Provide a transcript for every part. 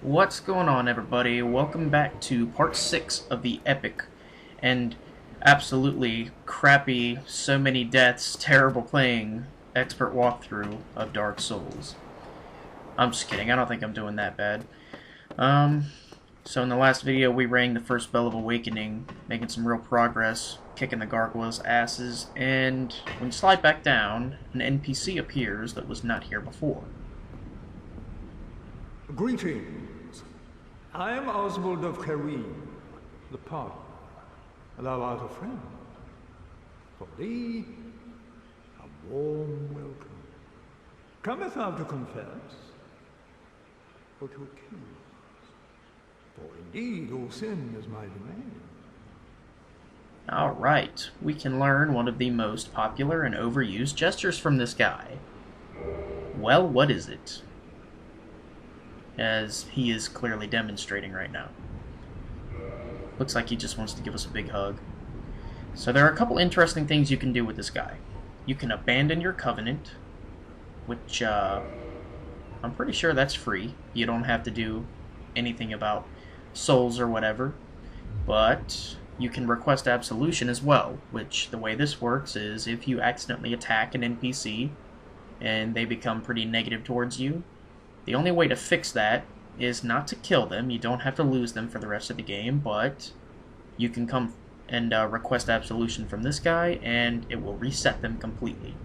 What's going on, everybody? Welcome back to part 6 of the epic and absolutely crappy, so many deaths, terrible playing expert walkthrough of Dark Souls. I'm just kidding, I don't think I'm doing that bad. So in the last video we rang the first bell of awakening, making some real progress, kicking the gargoyles' asses, and when you slide back down, an NPC appears that was not here before. Greetings. I am Oswald of Karim, the partner. Thou art a friend. For thee, a warm welcome. Cometh thou to confess, or to accuse? For indeed all sin is my domain. Alright, we can learn one of the most popular and overused gestures from this guy. Well, what is it? As he is clearly demonstrating right now. Looks like he just wants to give us a big hug. So there are a couple interesting things you can do with this guy. You can abandon your covenant, which I'm pretty sure that's free. You don't have to do anything about souls or whatever. But you can request absolution as well, which the way this works is if you accidentally attack an NPC and they become pretty negative towards you, the only way to fix that is not to kill them. You don't have to lose them for the rest of the game, but you can come and request absolution from this guy, and it will reset them completely.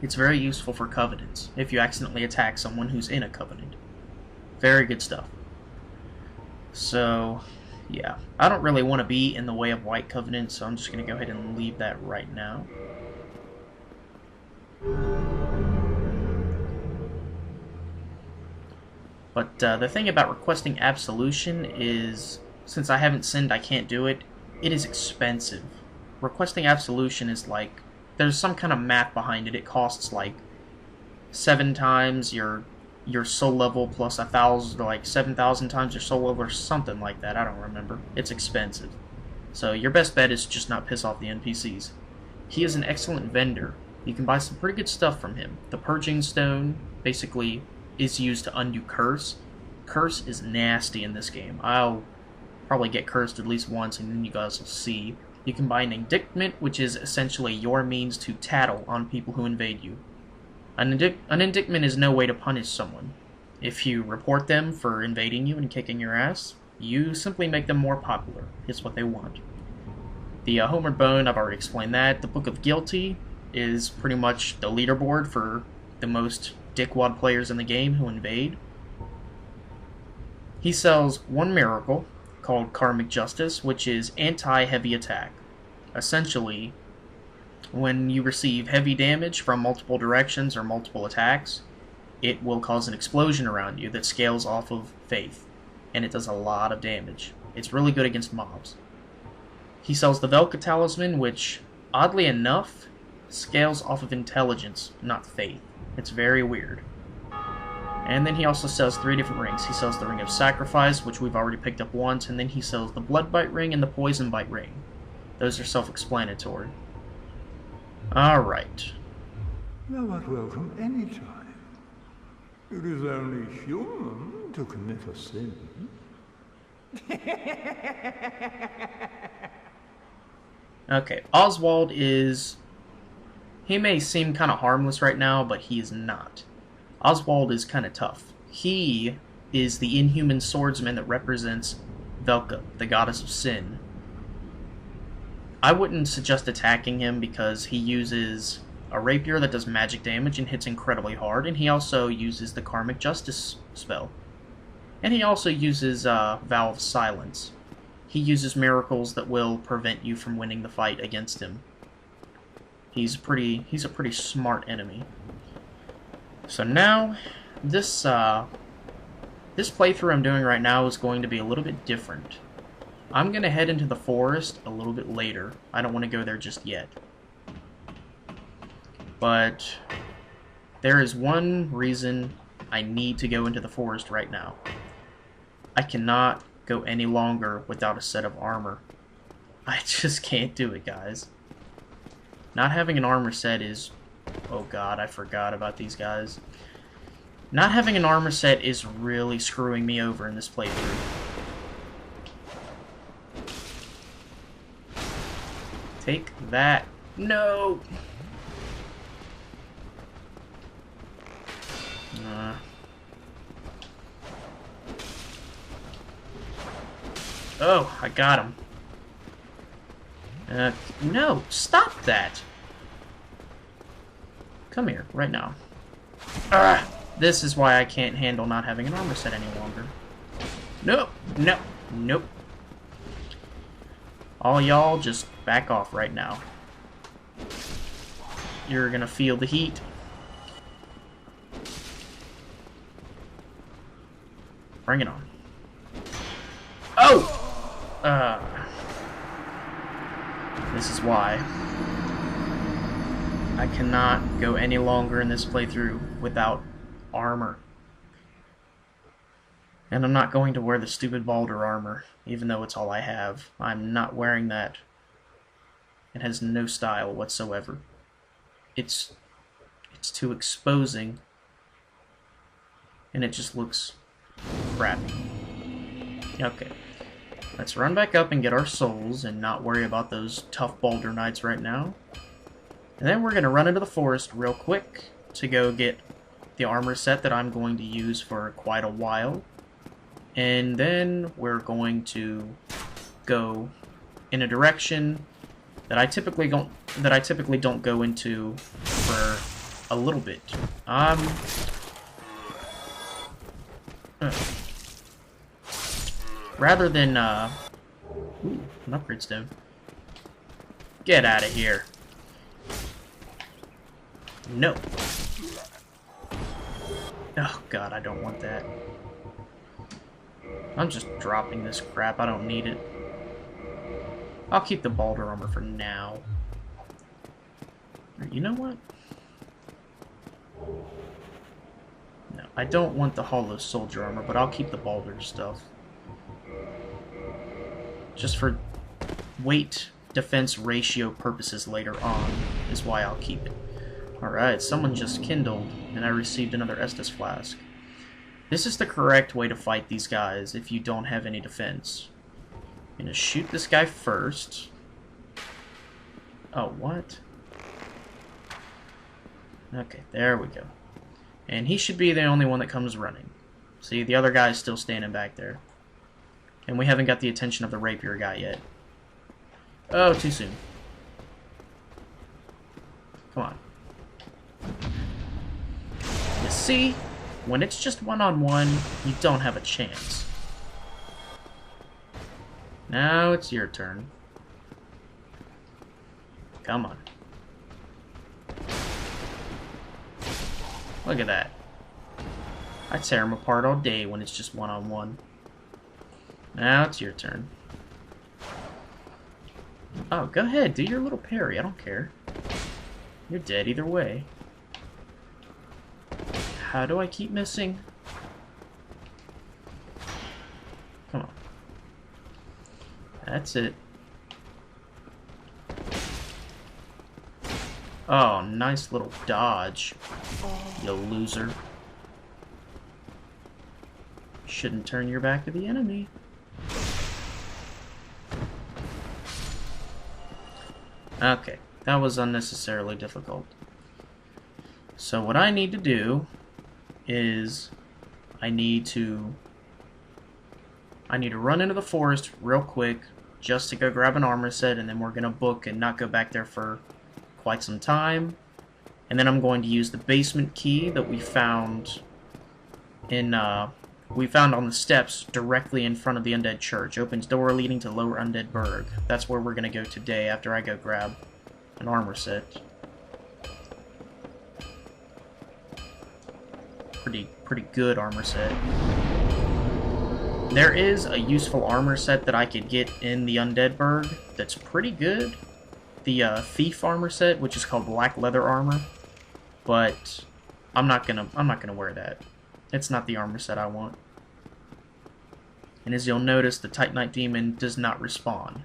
It's very useful for covenants, if you accidentally attack someone who's in a covenant. Very good stuff. So, yeah. I don't really want to be in the way of White Covenant, so I'm just going to go ahead and leave that right now. But the thing about requesting absolution is, since I haven't sinned, I can't do it. It is expensive. Requesting absolution is like, there's some kind of math behind it. It costs like 7 times your soul level plus 1,000, or like 7,000 times your soul level, or something like that. I don't remember. It's expensive. So your best bet is to just not piss off the NPCs. He is an excellent vendor. You can buy some pretty good stuff from him. The Purging Stone basically is used to undo Curse. Curse is nasty in this game. I'll probably get cursed at least once, and then you guys will see. You can buy an Indictment, which is essentially your means to tattle on people who invade you. An Indictment is no way to punish someone. If you report them for invading you and kicking your ass, you simply make them more popular. It's what they want. The Homeward Bone, I've already explained that. The Book of Guilty is pretty much the leaderboard for the most dickwad players in the game who invade. He sells one miracle called Karmic Justice, which is anti-heavy attack. Essentially, when you receive heavy damage from multiple directions or multiple attacks, it will cause an explosion around you that scales off of faith, and it does a lot of damage. It's really good against mobs. He sells the Velka Talisman, which, oddly enough, scales off of intelligence, not faith. It's very weird. And then he also sells 3 different rings. He sells the Ring of Sacrifice, which we've already picked up once, and then he sells the Blood Bite Ring and the Poison Bite Ring. Those are self-explanatory. Alright. Thou art welcome any time. It is only human to commit a sin. Okay, Oswald is... He may seem kind of harmless right now, but he is not. Oswald is kind of tough. He is the inhuman swordsman that represents Velka, the goddess of sin. I wouldn't suggest attacking him because he uses a rapier that does magic damage and hits incredibly hard, and he also uses the Karmic Justice spell. And he also uses Vow of Silence. He uses miracles that will prevent you from winning the fight against him. He's a pretty smart enemy. So now, this playthrough I'm doing right now is going to be a little bit different. I'm going to head into the forest a little bit later. I don't want to go there just yet. But there is one reason I need to go into the forest right now. I cannot go any longer without a set of armor. I just can't do it, guys. Not having an armor set is... Oh god, I forgot about these guys. Not having an armor set is really screwing me over in this playthrough. Take that. No! Oh, I got him. No, stop that! Come here, right now. This is why I can't handle not having an armor set any longer. Nope, nope, nope. All y'all just back off right now. You're gonna feel the heat. Bring it on. Oh! This is why I cannot go any longer in this playthrough without armor. And I'm not going to wear the stupid Baldur armor, even though it's all I have. I'm not wearing that. It has no style whatsoever. It's too exposing, and it just looks crappy. Okay. Let's run back up and get our souls and not worry about those tough Baldur Knights right now. And then we're going to run into the forest real quick to go get the armor set that I'm going to use for quite a while. And then we're going to go in a direction that I typically don't go into for a little bit. Rather than, ooh, an upgrade stone. Get out of here. No. Oh, God, I don't want that. I'm just dropping this crap. I don't need it. I'll keep the Baldur armor for now. You know what? No, I don't want the hollow soldier armor, but I'll keep the Baldur stuff. Just for weight defense ratio purposes later on is why I'll keep it. Alright, someone just kindled, and I received another Estus flask. This is the correct way to fight these guys if you don't have any defense. I'm gonna shoot this guy first. Oh, what? Okay, there we go. And he should be the only one that comes running. See, the other guy's still standing back there. And we haven't got the attention of the rapier guy yet. Oh, too soon. Come on. You see, when it's just one-on-one, you don't have a chance. Now it's your turn. Come on. Look at that. I tear him apart all day when it's just one-on-one. Now it's your turn. Oh, go ahead. Do your little parry. I don't care. You're dead either way. How do I keep missing? Come on. That's it. Oh, nice little dodge, you loser. Shouldn't turn your back to the enemy. Okay, that was unnecessarily difficult. So what I need to do is I need to run into the forest real quick just to go grab an armor set, and then we're gonna book and not go back there for quite some time. And then I'm going to use the basement key that we found in on the steps directly in front of the Undead Church. Opens door leading to Lower Undead Burg. That's where we're gonna go today after I go grab an armor set. Pretty good armor set. There is a useful armor set that I could get in the Undead Burg that's pretty good. The thief armor set, which is called black leather armor, but I'm not gonna wear that. It's not the armor set I want. And as you'll notice, the Titanite Demon does not respawn.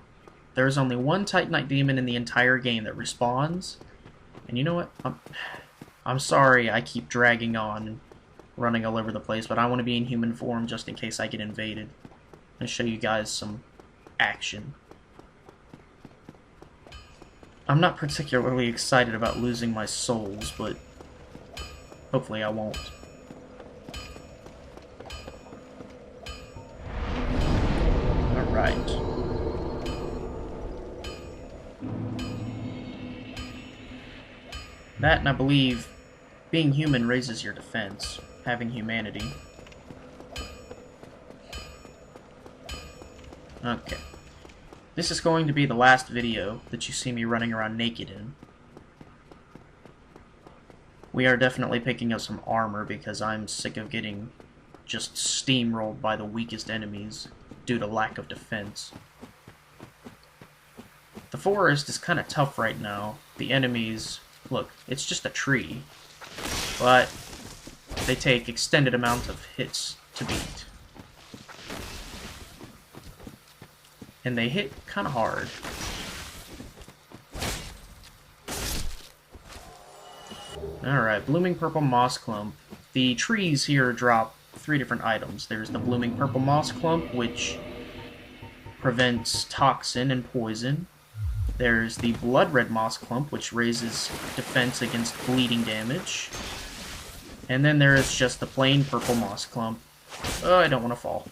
There is only one Titanite Demon in the entire game that respawns. And you know what? I'm sorry I keep dragging on running all over the place, but I want to be in human form just in case I get invaded. And show you guys some action. I'm not particularly excited about losing my souls, but hopefully I won't. Alright. That, and I believe being human raises your defense, having humanity. Okay. This is going to be the last video that you see me running around naked in. We are definitely picking up some armor because I'm sick of getting just steamrolled by the weakest enemies due to lack of defense. The forest is kind of tough right now. The enemies, look, it's just a tree, but they take extended amounts of hits to beat. And they hit kind of hard. Alright, Blooming Purple Moss Clump. The trees here drop 3 different items. There's the Blooming Purple Moss Clump, which prevents toxin and poison. There's the Blood Red Moss Clump, which raises defense against bleeding damage. And then there is just the plain Purple Moss Clump. Oh, I don't want to fall.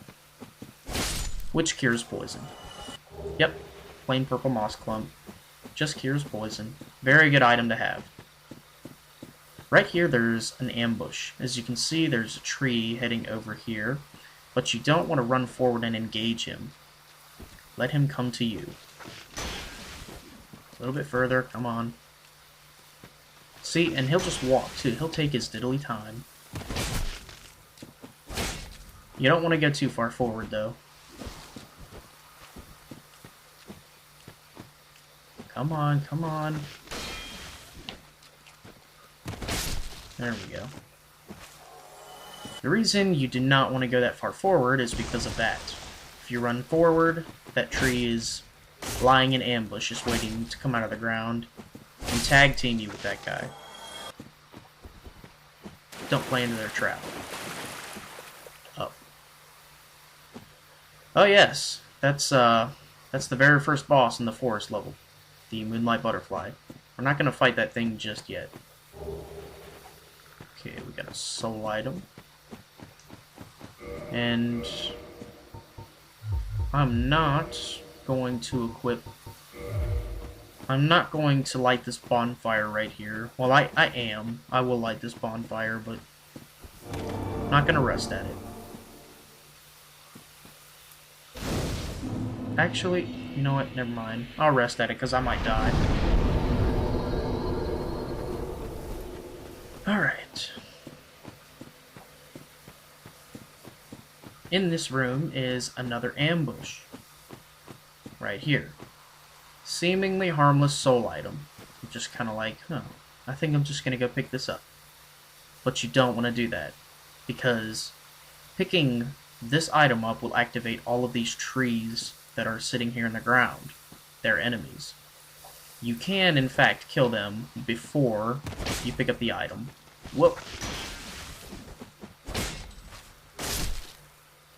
Which cures poison. Yep, plain Purple Moss Clump. Just cures poison. Very good item to have. Right here there's an ambush. As you can see, there's a tree heading over here, but you don't want to run forward and engage him. Let him come to you. A little bit further, come on. See, and he'll just walk too. He'll take his diddly time. You don't want to go too far forward though. Come on, come on. There we go. The reason you do not want to go that far forward is because of that. If you run forward, that tree is lying in ambush, just waiting to come out of the ground and tag team you with that guy. Don't play into their trap. Oh. Oh yes, that's the very first boss in the forest level. The Moonlight Butterfly. We're not going to fight that thing just yet. Okay, we got a soul item. And I'm not going to equip... I'm not going to light this bonfire right here. Well, I am. I will light this bonfire, but I'm not going to rest at it. Actually, you know what? Never mind. I'll rest at it because I might die. Alright. In this room is another ambush. Right here. Seemingly harmless soul item. I'm just kind of like, huh, I think I'm just going to go pick this up. But you don't want to do that. Because picking this item up will activate all of these trees that are sitting here in the ground. They're enemies. You can, in fact, kill them before you pick up the item. Whoop!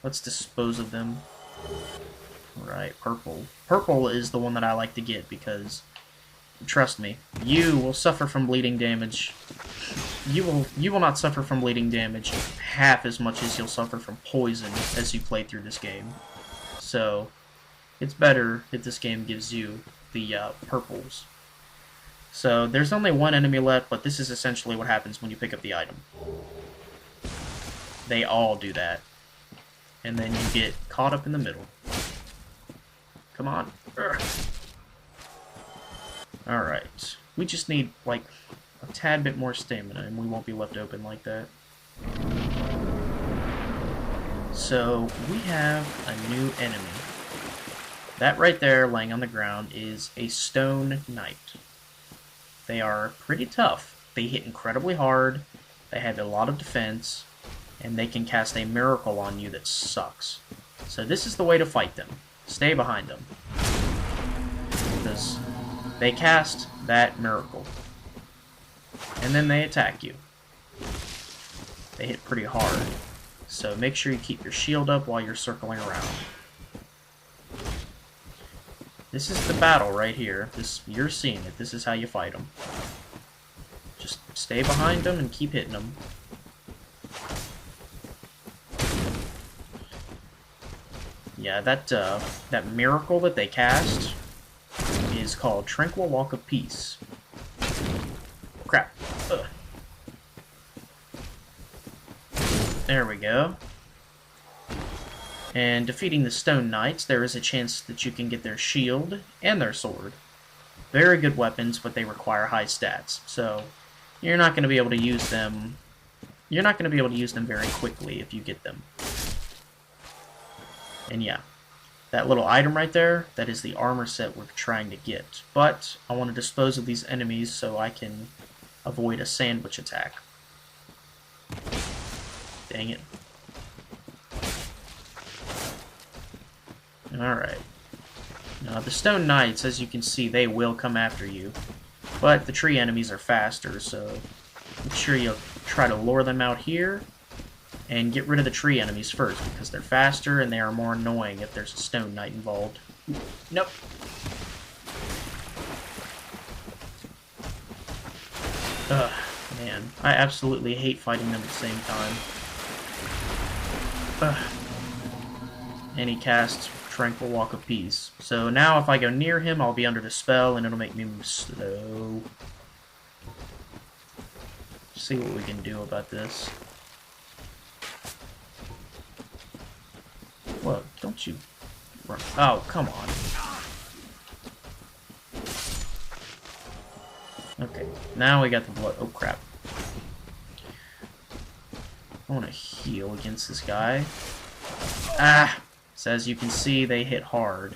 Let's dispose of them. Alright, purple. Purple is the one that I like to get because, trust me, you will suffer from bleeding damage. You will not suffer from bleeding damage half as much as you'll suffer from poison as you play through this game. So, it's better if this game gives you the purples. So, there's only one enemy left, but this is essentially what happens when you pick up the item. They all do that. And then you get caught up in the middle. Come on. Alright. We just need, like, a tad bit more stamina, and we won't be left open like that. So, we have a new enemy. That right there, laying on the ground, is a stone knight. They are pretty tough. They hit incredibly hard, they have a lot of defense, and they can cast a miracle on you that sucks. So this is the way to fight them. Stay behind them. Because they cast that miracle. And then they attack you. They hit pretty hard. So make sure you keep your shield up while you're circling around. This is the battle right here. You're seeing it. This is how you fight them. Just stay behind them and keep hitting them. Yeah, that miracle that they cast is called Tranquil Walk of Peace. Crap. Ugh. There we go. And defeating the Stone Knights, there is a chance that you can get their shield and their sword. Very good weapons, but they require high stats. So you're not going to be able to use them. You're not going to be able to use them very quickly if you get them. And yeah, that little item right there, that is the armor set we're trying to get. But I want to dispose of these enemies so I can avoid a sandwich attack. Dang it. Alright. Now, the Stone Knights, as you can see, they will come after you. But the tree enemies are faster, so make sure you try to lure them out here and get rid of the tree enemies first, because they're faster and they are more annoying if there's a Stone Knight involved. Nope. Ugh, man. I absolutely hate fighting them at the same time. Ugh. And he casts Tranquil Walk of Peace. So now if I go near him, I'll be under the spell and it'll make me move slow. See what we can do about this. Whoa, don't you run. Oh, come on. Okay, now we got the blood. Oh, crap. I want to heal against this guy. Ah! So as you can see, they hit hard.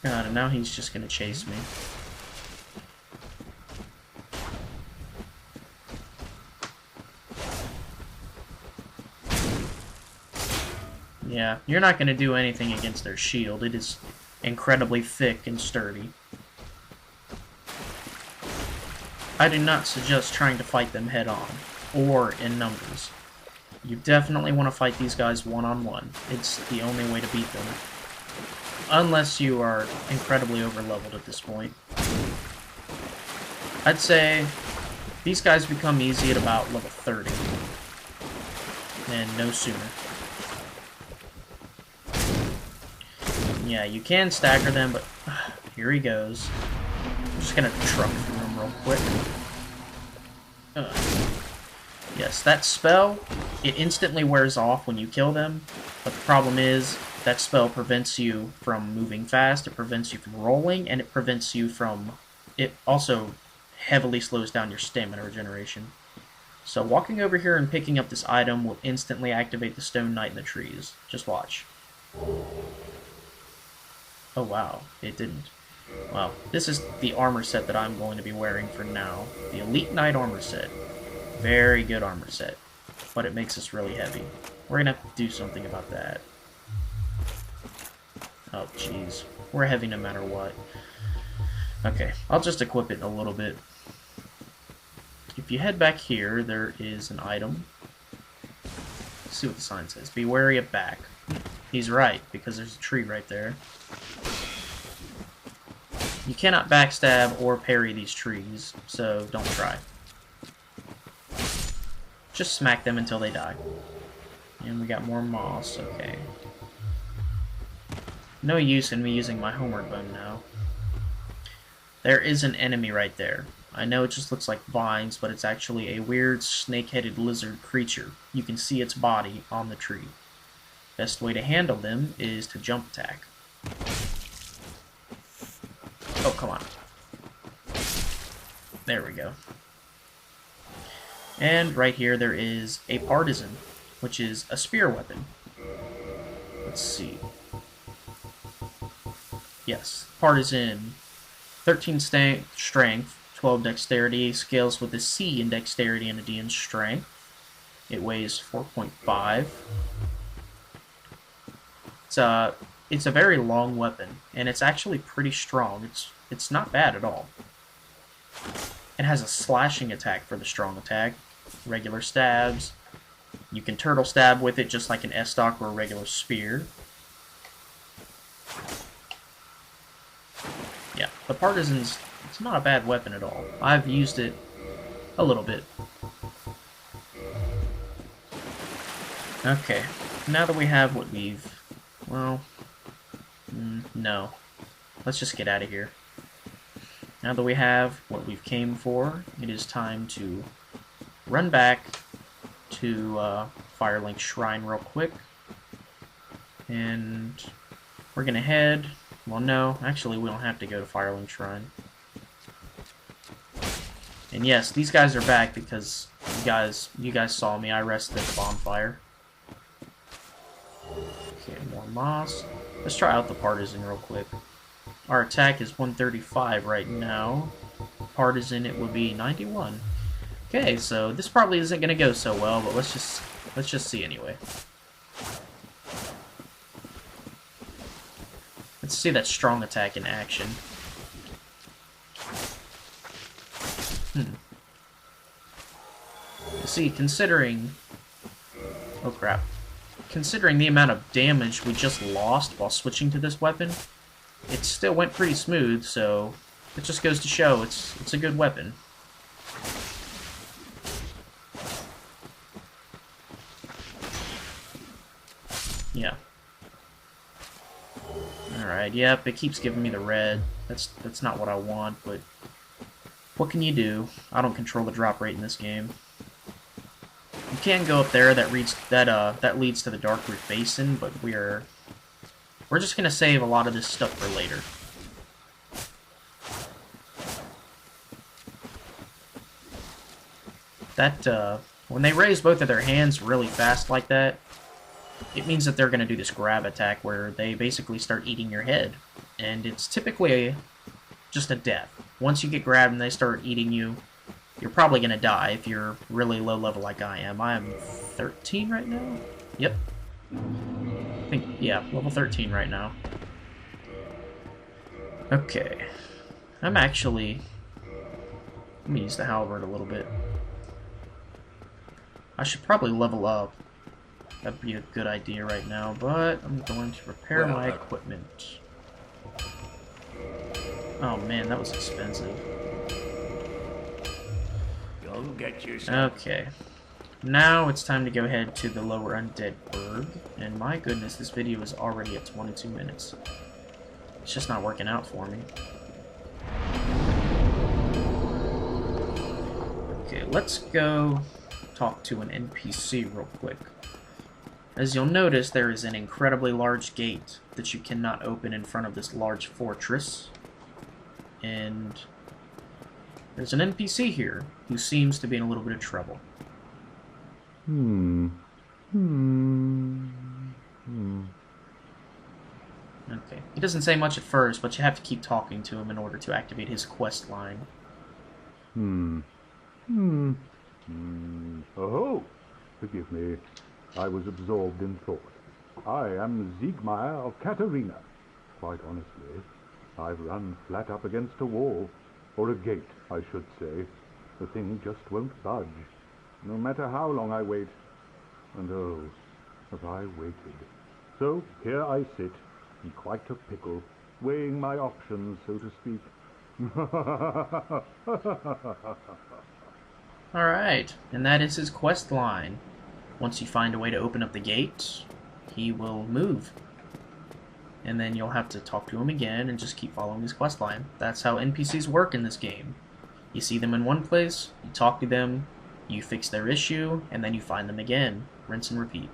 God, and now he's just going to chase me. Yeah, you're not going to do anything against their shield. It is incredibly thick and sturdy. I do not suggest trying to fight them head-on, or in numbers. You definitely want to fight these guys one-on-one. It's the only way to beat them. Unless you are incredibly over-leveled at this point. I'd say these guys become easy at about level 30. And no sooner. Yeah, you can stagger them, but here he goes. I'm just gonna truck through him real quick. Yes, that spell, it instantly wears off when you kill them, but the problem is that spell prevents you from moving fast, it prevents you from rolling, and it prevents you from... It also heavily slows down your stamina regeneration. So walking over here and picking up this item will instantly activate the Stone Knight in the trees. Just watch. Oh wow, it didn't. Wow, this is the armor set that I'm going to be wearing for now. The Elite Knight armor set. Very good armor set, but it makes us really heavy. We're gonna have to do something about that. Oh jeez, we're heavy no matter what. Okay, I'll just equip it in a little bit. If you head back here, there is an item. Let's see what the sign says. Be wary of back. He's right, because there's a tree right there. You cannot backstab or parry these trees, so don't try. Just smack them until they die. And we got more moss, okay. No use in me using my homeward bone now. There is an enemy right there. I know it just looks like vines, but it's actually a weird snake-headed lizard creature. You can see its body on the tree. Best way to handle them is to jump attack. Oh, come on. There we go. And right here there is a partizan, which is a spear weapon. Let's see. Yes, partizan. 13 strength, 12 dexterity, scales with a C in dexterity and a D in strength. It weighs 4.5. It's a very long weapon, and it's actually pretty strong. It's not bad at all. It has a slashing attack for the strong attack, regular stabs. You can turtle stab with it just like an S-stock or a regular spear. Yeah, the partizan's, it's not a bad weapon at all. I've used it a little bit. Okay, now that we have what we've... well... no. Let's just get out of here. Now that we have what we've came for, it is time to run back to Firelink Shrine real quick. And we're gonna head... well, no, actually we don't have to go to Firelink Shrine. And yes, these guys are back because you guys saw me. I rested at the bonfire. Okay, more moss. Let's try out the partizan real quick. Our attack is 135 right now. Partizan, it would be 91. Okay, so this probably isn't gonna go so well, but let's just see anyway. Let's see that strong attack in action. See, considering... oh crap. Considering the amount of damage we just lost while switching to this weapon, it still went pretty smooth, so it just goes to show it's a good weapon. Yeah. Alright, yep, it keeps giving me the red. That's not what I want, but what can you do? I don't control the drop rate in this game. You can go up there, that leads to the Darkroot Basin, but we're just gonna save a lot of this stuff for later. That when they raise both of their hands really fast like that, it means that they're gonna do this grab attack where they basically start eating your head, and it's typically just a death. Once you get grabbed and they start eating you, you're probably going to die if you're really low level like I am. I am 13 right now? Yep. I think, yeah, level 13 right now. Okay. I'm actually... let me use the halberd a little bit. I should probably level up. That'd be a good idea right now, but I'm going to repair my equipment. Oh man, that was expensive. Okay, now it's time to go ahead to the lower Undead Burg, and my goodness, this video is already at 22 minutes. It's just not working out for me. Okay, let's go talk to an NPC real quick. As you'll notice, there is an incredibly large gate that you cannot open in front of this large fortress, and there's an NPC here who seems to be in a little bit of trouble. Okay. He doesn't say much at first, but you have to keep talking to him in order to activate his quest line. Oh, forgive me. I was absorbed in thought. I am Siegmeyer of Katarina. Quite honestly, I've run flat up against a wall. Or a gate, I should say. The thing just won't budge, no matter how long I wait. And oh, have I waited. So here I sit, in quite a pickle, weighing my options, so to speak. Alright, and that is his quest line. Once you find a way to open up the gate, he will move. And then you'll have to talk to him again and just keep following his quest line. That's how NPCs work in this game. You see them in one place, you talk to them, you fix their issue, and then you find them again. Rinse and repeat.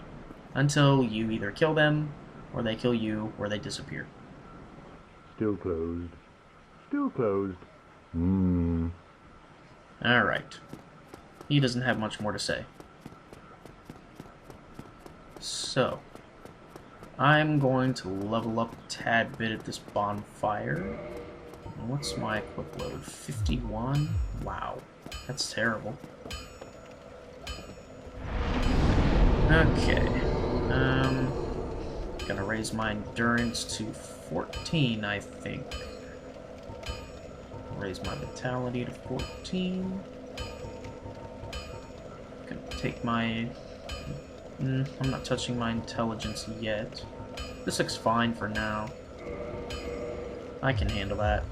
Until you either kill them, or they kill you, or they disappear. Still closed. Still closed. Alright. He doesn't have much more to say. So, I'm going to level up a tad bit at this bonfire. What's my equip load? 51? Wow. That's terrible. Okay. Gonna raise my endurance to 14, I think. raise my vitality to 14. Gonna take my... I'm not touching my intelligence yet. This looks fine for now. I can handle that.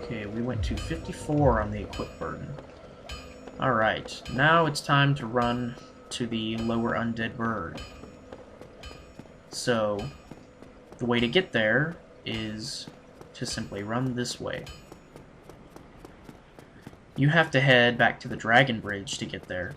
Okay, we went to 54 on the equip burden. Alright, now it's time to run to the lower Undead Burg. So, the way to get there is to simply run this way. You have to head back to the Dragon Bridge to get there.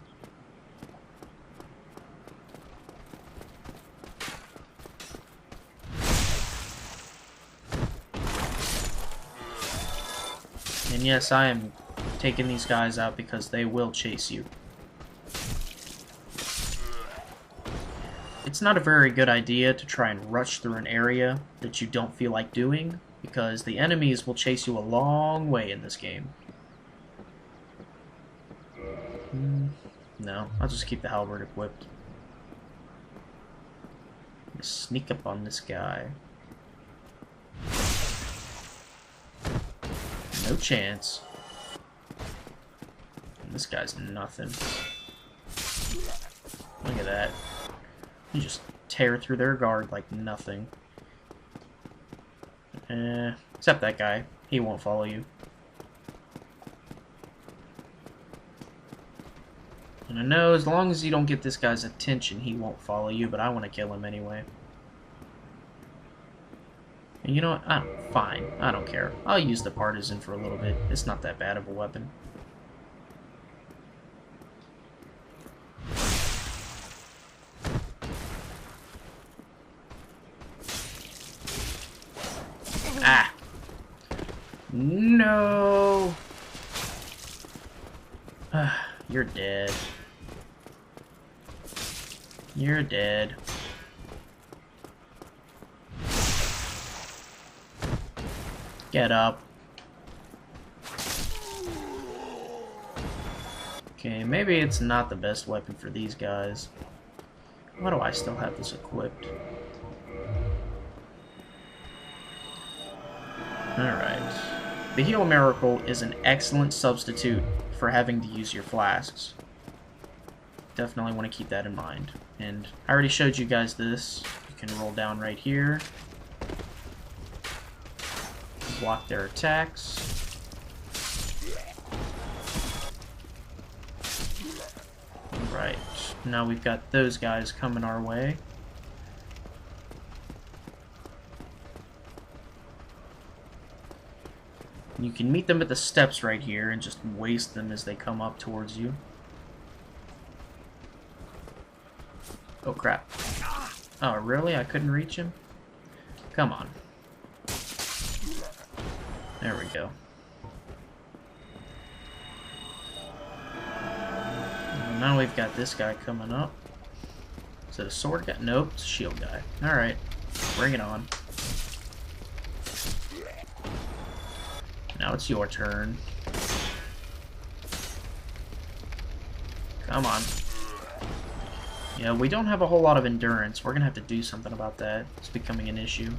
And yes, I am taking these guys out because they will chase you. It's not a very good idea to try and rush through an area that you don't feel like doing, because the enemies will chase you a long way in this game. No, I'll just keep the halberd equipped. Sneak up on this guy. No chance. And this guy's nothing. Look at that. You just tear through their guard like nothing. Except that guy. He won't follow you. And I know as long as you don't get this guy's attention, he won't follow you, but I want to kill him anyway. And you know what? Fine. I don't care. I'll use the partizan for a little bit. It's not that bad of a weapon. Ah! No! You're dead. You're dead. Get up. Okay, maybe it's not the best weapon for these guys. Why do I still have this equipped? Alright. The Heal Miracle is an excellent substitute for having to use your flasks. Definitely want to keep that in mind. And I already showed you guys this. You can roll down right here. Block their attacks. Right. Now we've got those guys coming our way. You can meet them at the steps right here and just waste them as they come up towards you. Oh crap. Oh really? I couldn't reach him? Come on. There we go. And now we've got this guy coming up. Is it a sword guy? Nope, it's a shield guy. Alright, bring it on. Now it's your turn. Come on. Yeah, we don't have a whole lot of endurance. We're gonna have to do something about that. It's becoming an issue.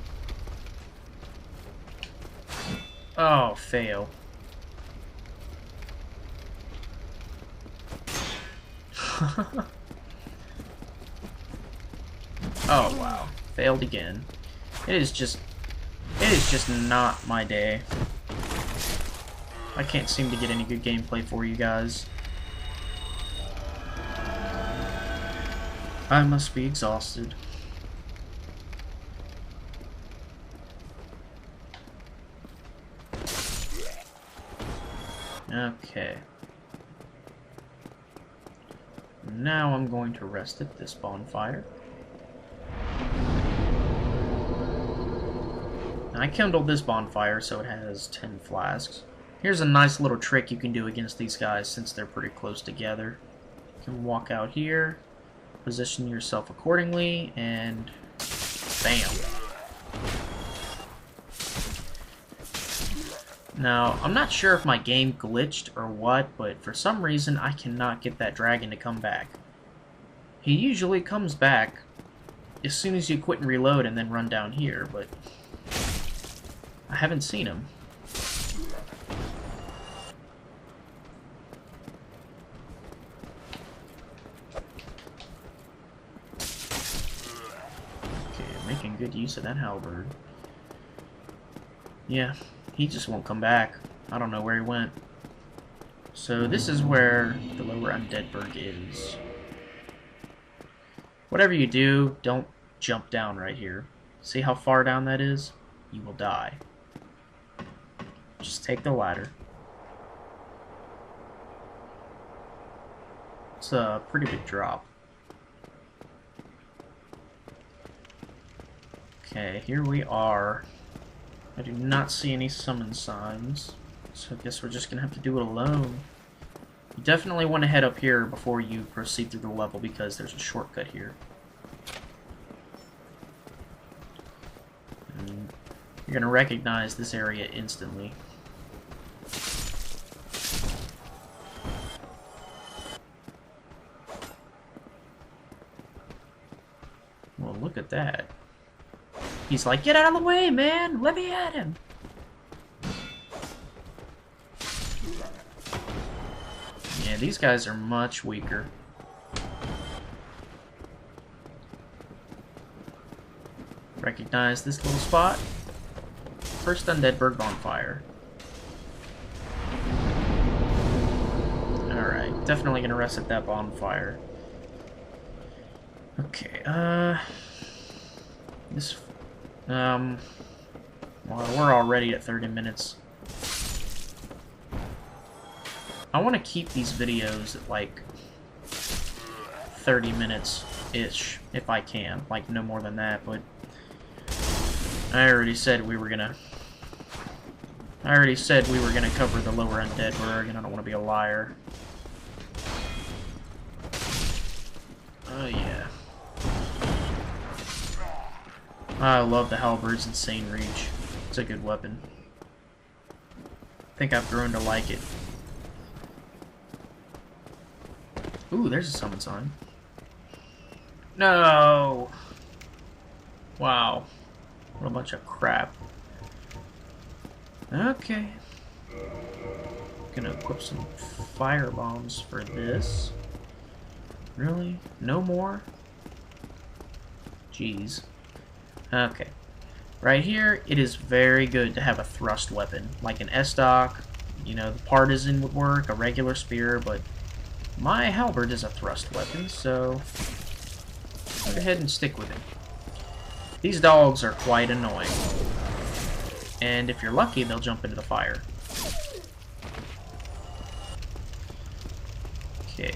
Oh, fail. Oh, wow. Failed again. It is just not my day. I can't seem to get any good gameplay for you guys. I must be exhausted. Okay. Now I'm going to rest at this bonfire. Now I kindled this bonfire so it has 10 flasks. Here's a nice little trick you can do against these guys since they're pretty close together. You can walk out here, position yourself accordingly, and bam. Now, I'm not sure if my game glitched or what, but for some reason I cannot get that dragon to come back. He usually comes back as soon as you quit and reload and then run down here, but I haven't seen him. making good use of that halberd. Yeah, he just won't come back. I don't know where he went. So this is where the lower Undead Burg is. Whatever you do, don't jump down right here. See how far down that is? You will die. Just take the ladder. It's a pretty big drop. Okay, here we are. I do not see any summon signs, so I guess we're just gonna have to do it alone. You definitely want to head up here before you proceed through the level because there's a shortcut here. And you're gonna recognize this area instantly. Well, look at that. He's like, get out of the way, man! Let me at him! Yeah, these guys are much weaker. Recognize this little spot? First Undead Burg bonfire. Alright, definitely gonna rest at that bonfire. Okay, well, we're already at 30 minutes. I want to keep these videos at, like, 30 minutes-ish, if I can. Like, no more than that, but I already said we were gonna cover the lower Undead Burg, and I don't want to be a liar. Oh, yeah. I love the halberd's insane reach. It's a good weapon. I think I've grown to like it. Ooh, there's a summon sign. No! Wow. What a bunch of crap. Okay. Gonna equip some fire bombs for this. Really? No more? Jeez. Okay. Right here, it is very good to have a thrust weapon. Like an S-Dock, you know, the partizan would work, a regular spear, but my halberd is a thrust weapon, so go ahead and stick with it. These dogs are quite annoying. And if you're lucky, they'll jump into the fire. Okay.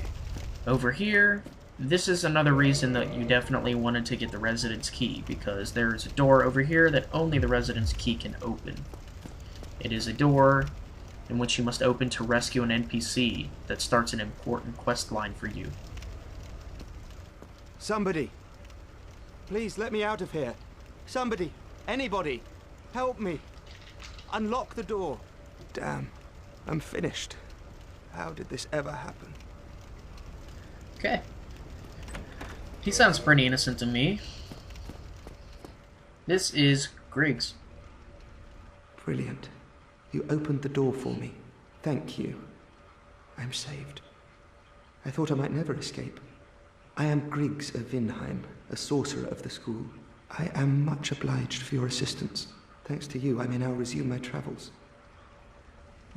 Over here, this is another reason that you definitely wanted to get the residence key, because there is a door over here that only the residence key can open. It is a door in which you must open to rescue an NPC that starts an important quest line for you. Somebody! Please let me out of here. Somebody! Anybody! Help me! Unlock the door! Damn, I'm finished. How did this ever happen? Okay. He sounds pretty innocent to me. This is Griggs. Brilliant. You opened the door for me. Thank you. I'm saved. I thought I might never escape. I am Griggs of Vinheim, a sorcerer of the school. I am much obliged for your assistance. Thanks to you, I may now resume my travels.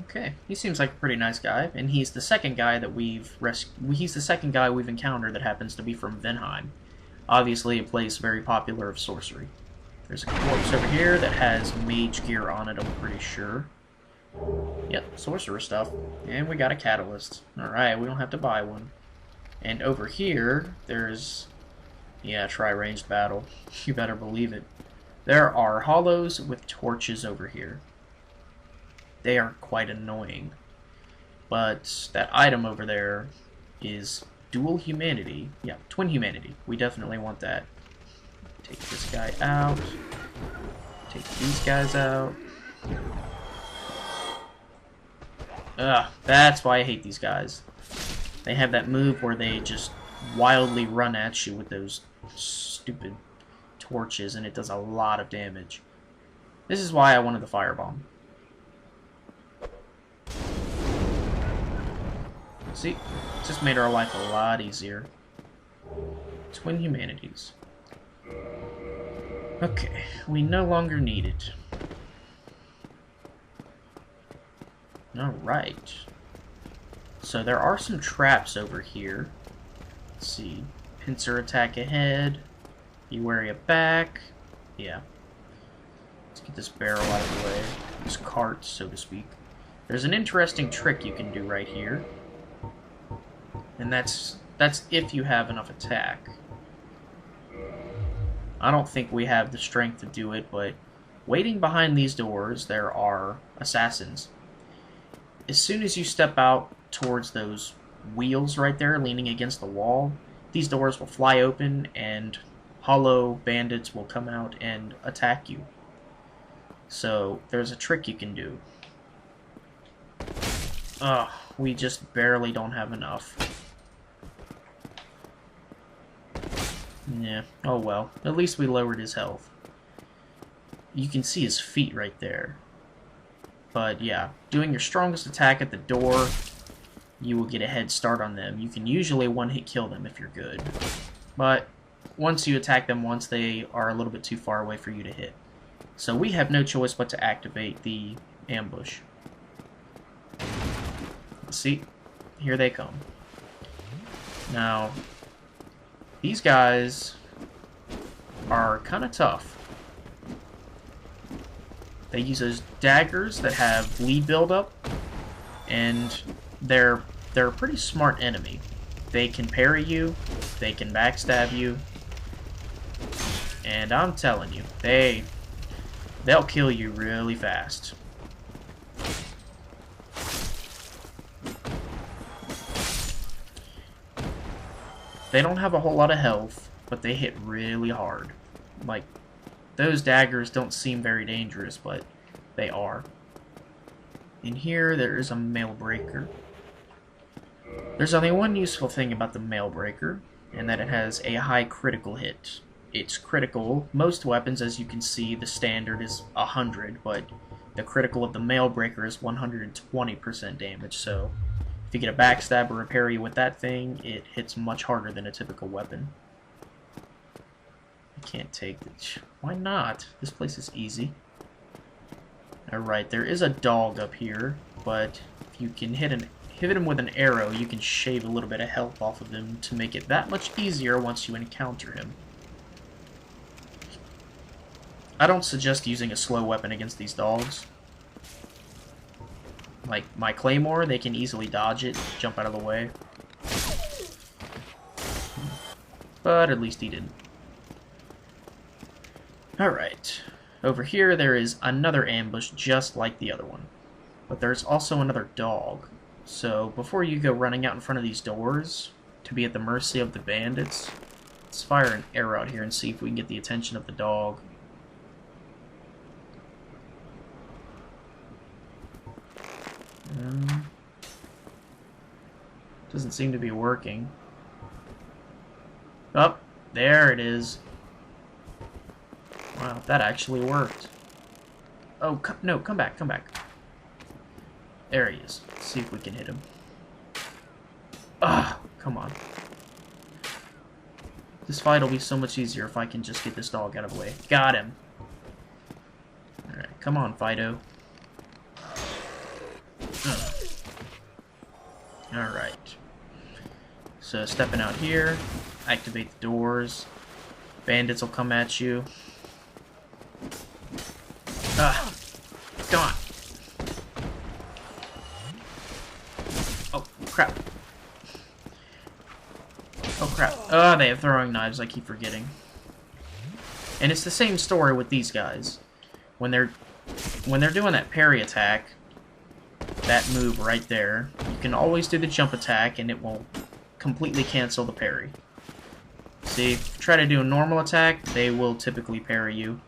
Okay, he seems like a pretty nice guy, and he's the second guy that we've encountered that happens to be from Vinheim. Obviously, a place very popular of sorcery. There's a corpse over here that has mage gear on it, I'm pretty sure. Yep, sorcerer stuff. And we got a catalyst. Alright, we don't have to buy one. And over here, there's... yeah, try ranged battle. You better believe it. There are hollows with torches over here. They are quite annoying. But that item over there is dual humanity. Yeah, twin humanity. We definitely want that. Take this guy out. Take these guys out. Ugh, that's why I hate these guys. They have that move where they just wildly run at you with those stupid torches, and it does a lot of damage. This is why I wanted the firebomb. See? It just made our life a lot easier. Twin humanities. Okay, we no longer need it. Alright. So there are some traps over here. Let's see. Pincer attack ahead. Be wary of back. Yeah. Let's get this barrel out of the way. This cart, so to speak. There's an interesting trick you can do right here. And that's if you have enough attack. I don't think we have the strength to do it, but waiting behind these doors, there are assassins. As soon as you step out towards those wheels right there, leaning against the wall, these doors will fly open, and hollow bandits will come out and attack you. So, there's a trick you can do. Ugh, we just barely don't have enough. Yeah, oh well. At least we lowered his health. You can see his feet right there. But yeah, doing your strongest attack at the door, you will get a head start on them. You can usually one-hit kill them if you're good. But once you attack them once, they are a little bit too far away for you to hit. So we have no choice but to activate the ambush. See? Here they come. Now, these guys are kind of tough. They use those daggers that have bleed buildup, and they're a pretty smart enemy. They can parry you, they can backstab you, and I'm telling you, they'll kill you really fast. They don't have a whole lot of health, but they hit really hard. Like, those daggers don't seem very dangerous, but they are. In here, there is a mail breaker. There's only one useful thing about the mail breaker, and that it has a high critical hit. It's critical. Most weapons, as you can see, the standard is 100, but the critical of the mail breaker is 120% damage, so if you get a backstab or a parry with that thing, it hits much harder than a typical weapon. I can't take it. Why not? This place is easy. Alright, there is a dog up here, but if you can hit him with an arrow, you can shave a little bit of health off of him to make it that much easier once you encounter him. I don't suggest using a slow weapon against these dogs. Like my claymore, they can easily dodge it, jump out of the way. But at least he didn't. Alright. Over here there is another ambush just like the other one. But there's also another dog. So before you go running out in front of these doors to be at the mercy of the bandits, let's fire an arrow out here and see if we can get the attention of the dog. Doesn't seem to be working. Oh, there it is. Wow, that actually worked. Oh, no, come back, come back. There he is. Let's see if we can hit him. Ah, come on. This fight will be so much easier if I can just get this dog out of the way. Got him. Alright, come on, Fido. Alright. So, stepping out here, activate the doors. Bandits will come at you. Ah! Come on! Oh, crap. Oh, crap. Oh, they have throwing knives, I keep forgetting. And it's the same story with these guys. When they're doing that parry attack, that move right there, you can always do the jump attack and it will completely cancel the parry. See, if you try to do a normal attack, they will typically parry you.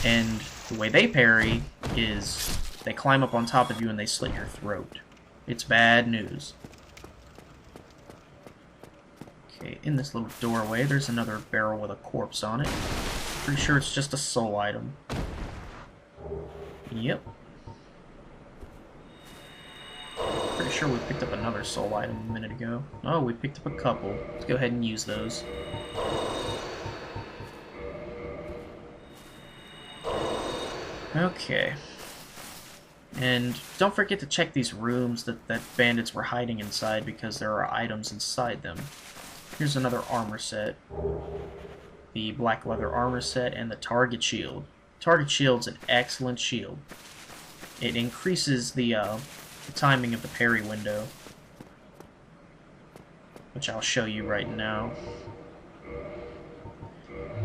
And the way they parry is they climb up on top of you and they slit your throat. It's bad news. Okay, in this little doorway, there's another barrel with a corpse on it. Pretty sure it's just a soul item. Yep. Pretty sure we picked up another soul item a minute ago. Oh, we picked up a couple. Let's go ahead and use those. Okay. And don't forget to check these rooms that bandits were hiding inside, because there are items inside them. Here's another armor set. The black leather armor set and the target shield. Target shield's an excellent shield. It increases the timing of the parry window, which I'll show you right now.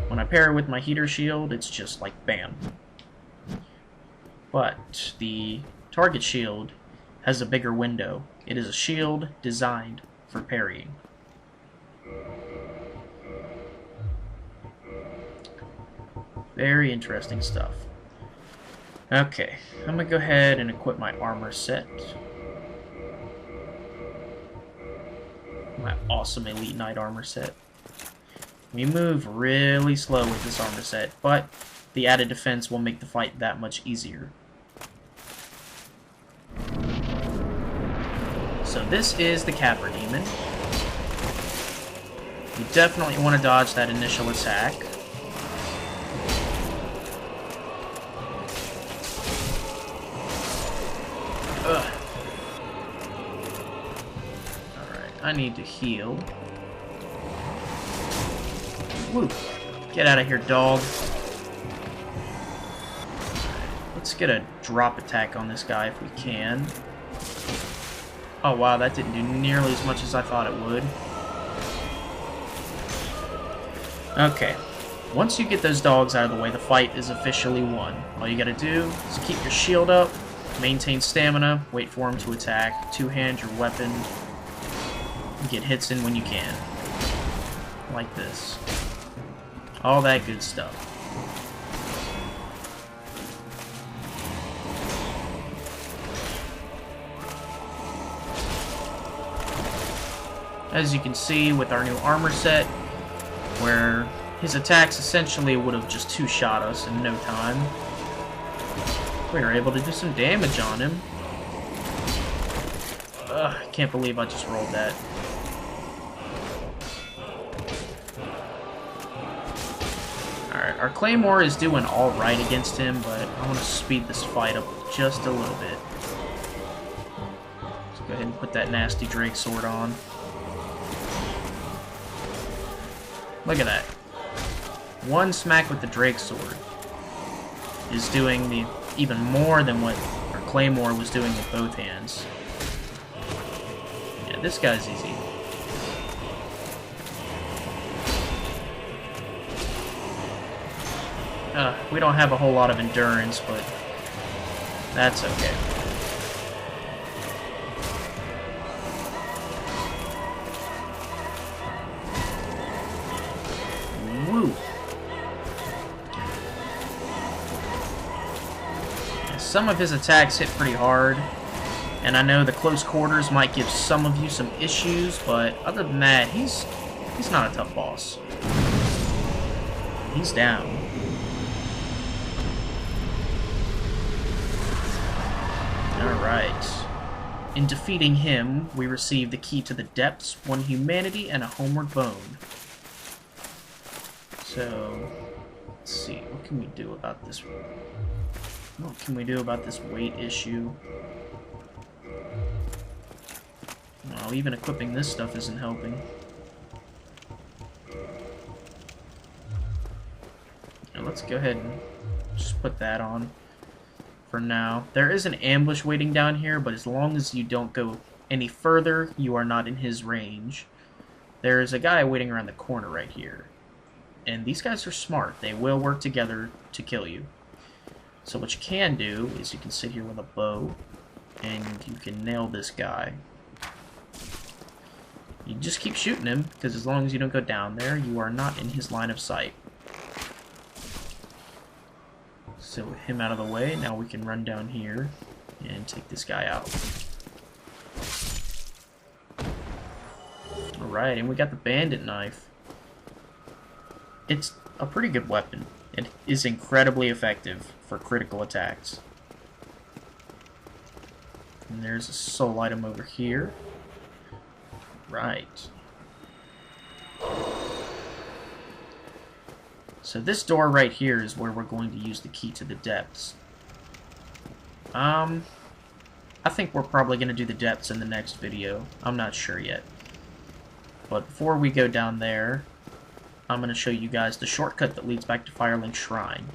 When I parry with my heater shield, it's just like bam. But the target shield has a bigger window. It is a shield designed for parrying. Very interesting stuff. Okay, I'm gonna go ahead and equip my armor set. My awesome Elite Knight armor set. We move really slow with this armor set, but the added defense will make the fight that much easier. So this is the Capra demon. You definitely want to dodge that initial attack. Ugh. Alright, I need to heal. Woo! Get out of here, dog. Let's get a drop attack on this guy if we can. Oh wow, that didn't do nearly as much as I thought it would. Okay. Once you get those dogs out of the way, the fight is officially won. All you gotta do is keep your shield up, maintain stamina, wait for him to attack, two-hand your weapon, and get hits in when you can. Like this. All that good stuff. As you can see with our new armor set, where his attacks essentially would have just two-shot us in no time, we were able to do some damage on him. Ugh, I can't believe I just rolled that. Alright, our claymore is doing alright against him, but I want to speed this fight up just a little bit. Let's go ahead and put that nasty Drake sword on. Look at that. One smack with the Drake sword is doing the even more than what our claymore was doing with both hands. Yeah, this guy's easy. We don't have a whole lot of endurance, but that's okay. Woo! Some of his attacks hit pretty hard, and I know the close quarters might give some of you some issues, but other than that, he's not a tough boss. He's down. Alright. In defeating him, we receive the key to the depths, one humanity, and a homeward bone. So, let's see, what can we do about this? What can we do about this weight issue? Well, even equipping this stuff isn't helping. Now let's go ahead and just put that on for now. There is an ambush waiting down here, but as long as you don't go any further, you are not in his range. There is a guy waiting around the corner right here. And these guys are smart. They will work together to kill you. So what you can do is you can sit here with a bow, and you can nail this guy. You just keep shooting him, because as long as you don't go down there, you are not in his line of sight. So with him out of the way, now we can run down here and take this guy out. Alright, and we got the bandit knife. It's a pretty good weapon. It is incredibly effective for critical attacks. And there's a soul item over here. Right. So this door right here is where we're going to use the key to the depths. I think we're probably going to do the depths in the next video. I'm not sure yet. But before we go down there, I'm going to show you guys the shortcut that leads back to Firelink Shrine.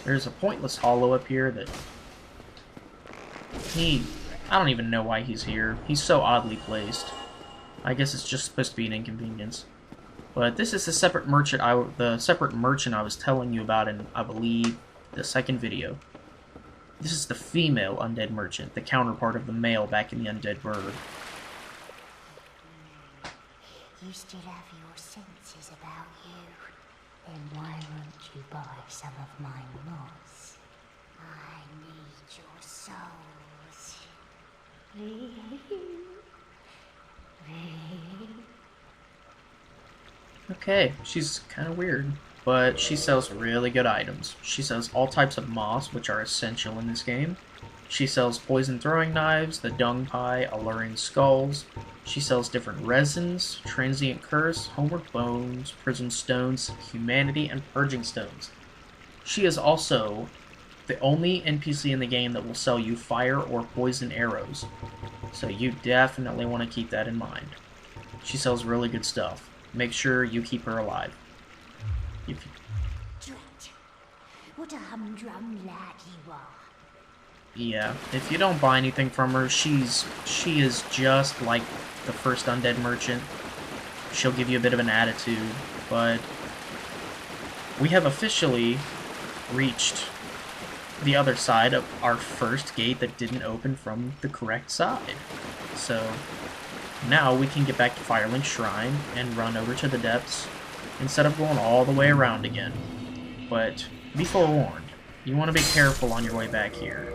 There's a pointless hollow up here that... I don't even know why he's here. He's so oddly placed. I guess it's just supposed to be an inconvenience. But this is the separate merchant I was telling you about in, I believe, the second video. This is the female undead merchant, the counterpart of the male back in the Undead Burg. You still have your senses about you. Then why won't you buy some of my moss? I need your souls. Okay, she's kind of weird, but she sells really good items. She sells all types of moss, which are essential in this game. She sells poison throwing knives, the dung pie, alluring skulls. She sells different resins, transient curse, homeward bones, prism stones, humanity, and purging stones. She is also the only NPC in the game that will sell you fire or poison arrows, so you definitely want to keep that in mind. She sells really good stuff. Make sure you keep her alive. Drat, what a humdrum lad you are. Yeah, if you don't buy anything from her, she is just like the first undead merchant. She'll give you a bit of an attitude, but we have officially reached the other side of our first gate that didn't open from the correct side. So now we can get back to Firelink Shrine and run over to the depths instead of going all the way around again. But be forewarned, you want to be careful on your way back here.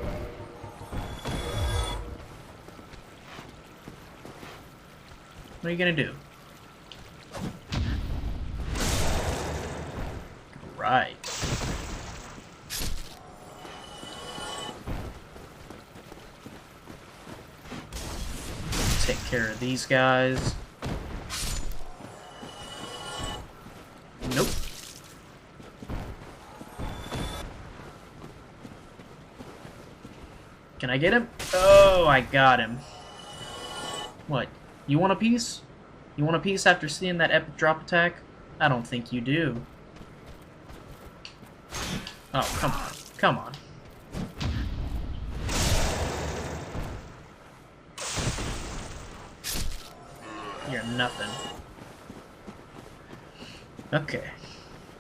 What are you gonna do? Right. Take care of these guys. Nope. Can I get him? Oh, I got him. What? You want a piece? You want a piece after seeing that epic drop attack? I don't think you do. Oh, come on. Come on. You're nothing. Okay.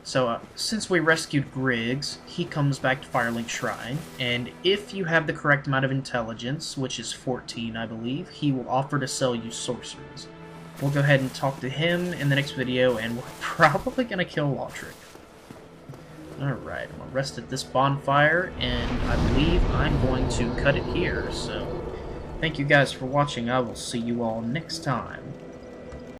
So, since we rescued Griggs, he comes back to Firelink Shrine, and if you have the correct amount of intelligence, which is 14, I believe, he will offer to sell you sorceries. We'll go ahead and talk to him in the next video, and we're probably going to kill Lautrec. Alright, I'm going to rest at this bonfire, and I believe I'm going to cut it here, so thank you guys for watching. I will see you all next time.